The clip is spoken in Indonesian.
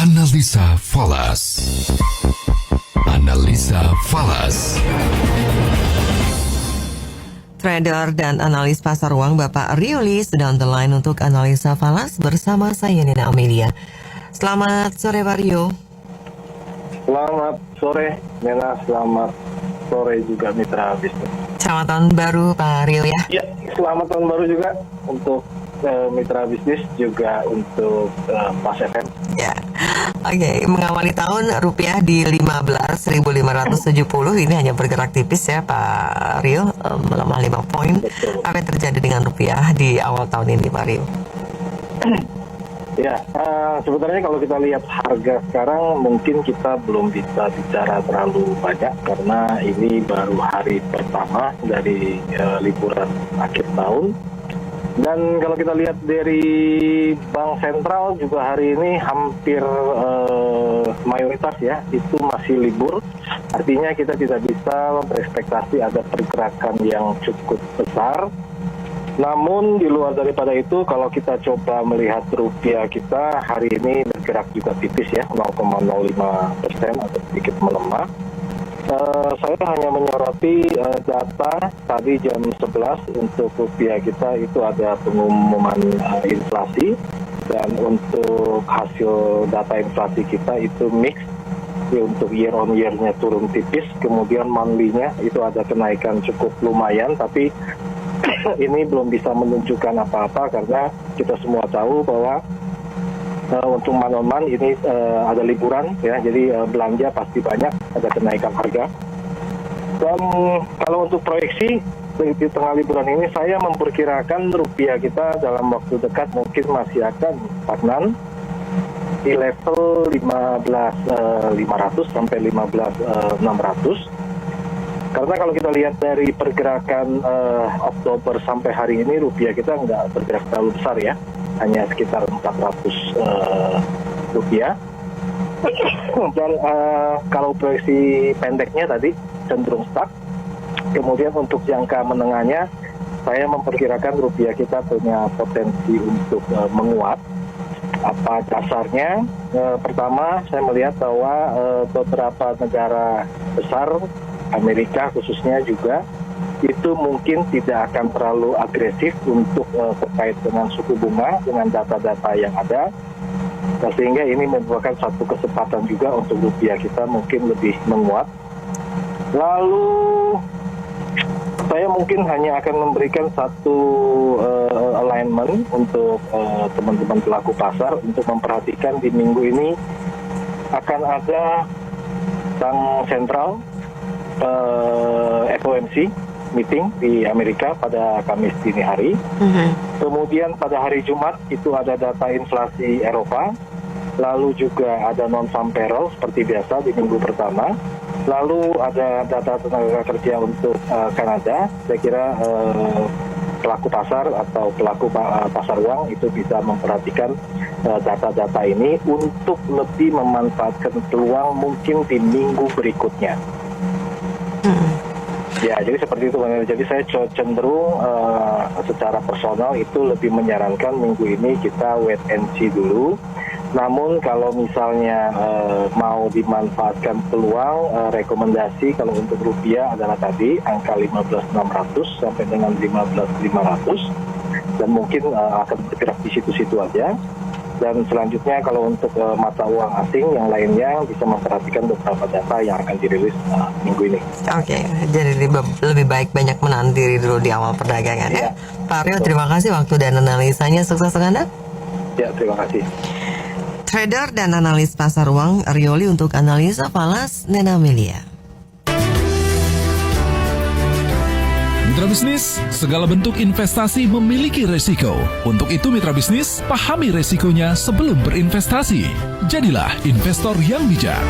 Analisa Falas. Analisa Falas. Trader dan analis pasar uang Bapak Rioli sudah on the line untuk analisa falas bersama saya Nina Amelia. Selamat sore Pak Rio. Selamat sore Nina, selamat sore juga mitra bisnis. Selamat tahun baru Pak Rio ya. Ya, selamat tahun baru juga untuk mitra bisnis, juga untuk Pas FM. Ya, oke. Mengawali tahun rupiah di 15.570 ini hanya bergerak tipis ya Pak Rio, melemah 5 poin. Betul. Apa yang terjadi dengan rupiah di awal tahun ini Pak Rio? Ya, sebenarnya kalau kita lihat harga sekarang mungkin kita belum bisa bicara terlalu banyak karena ini baru hari pertama dari liburan akhir tahun. Dan kalau kita lihat dari Bank Sentral juga hari ini hampir mayoritas ya itu masih libur. Artinya kita tidak bisa berekspektasi ada pergerakan yang cukup besar. Namun di luar daripada itu kalau kita coba melihat rupiah kita hari ini bergerak juga tipis ya 0,05% atau sedikit melemah. Saya hanya menyoroti data tadi jam 11 untuk rupiah kita itu ada pengumuman inflasi, dan untuk hasil data inflasi kita itu mix. Untuk year on year-nya turun tipis, kemudian monthly-nya itu ada kenaikan cukup lumayan, tapi ini belum bisa menunjukkan apa-apa karena kita semua tahu bahwa untuk man-on-man ini ada liburan ya, jadi belanja pasti banyak, ada kenaikan harga. Dan kalau untuk proyeksi di tengah liburan ini saya memperkirakan rupiah kita dalam waktu dekat mungkin masih akan stagnan di level 15.500 sampai 15.600. Karena kalau kita lihat dari pergerakan Oktober sampai hari ini rupiah kita nggak bergerak terlalu besar ya, hanya sekitar 400 rupiah. Dan kalau proyeksi pendeknya tadi cenderung stuck. Kemudian untuk jangka menengahnya saya memperkirakan rupiah kita punya potensi untuk menguat. Apa dasarnya? Pertama saya melihat bahwa beberapa negara besar Amerika khususnya juga itu mungkin tidak akan terlalu agresif untuk terkait dengan suku bunga dengan data-data yang ada. Nah, sehingga ini merupakan satu kesempatan juga untuk rupiah kita mungkin lebih menguat. Lalu saya mungkin hanya akan memberikan satu alignment untuk teman-teman pelaku pasar untuk memperhatikan di minggu ini akan ada Bank Sentral FOMC meeting di Amerika pada Kamis dini hari. Kemudian pada hari Jumat itu ada data inflasi Eropa. Lalu juga ada non-farm payroll seperti biasa di minggu pertama. Lalu ada data tenaga kerja untuk Kanada. Saya kira pelaku pasar atau pelaku pasar uang itu bisa memperhatikan data-data ini untuk lebih memanfaatkan peluang mungkin di minggu berikutnya. Ya, jadi seperti itu. Jadi saya cenderung secara personal itu lebih menyarankan minggu ini kita wait and see dulu. Namun kalau misalnya mau dimanfaatkan peluang, rekomendasi kalau untuk rupiah adalah tadi angka 15.600 sampai dengan 15.500 dan mungkin akan bergerak di situ-situ aja. Dan selanjutnya kalau untuk mata uang asing yang lainnya bisa memperhatikan beberapa data yang akan dirilis minggu ini. Oke, jadi lebih baik banyak menahan diri dulu di awal perdagangan ya. Pak Rio, terima kasih waktu dan analisanya. Sukses untuk Anda. Ya, terima kasih. Trader dan analis pasar uang Rioli untuk analisa falas Nina Amelia. Mitra bisnis, segala bentuk investasi memiliki resiko. Untuk itu mitra bisnis, pahami resikonya sebelum berinvestasi. Jadilah investor yang bijak.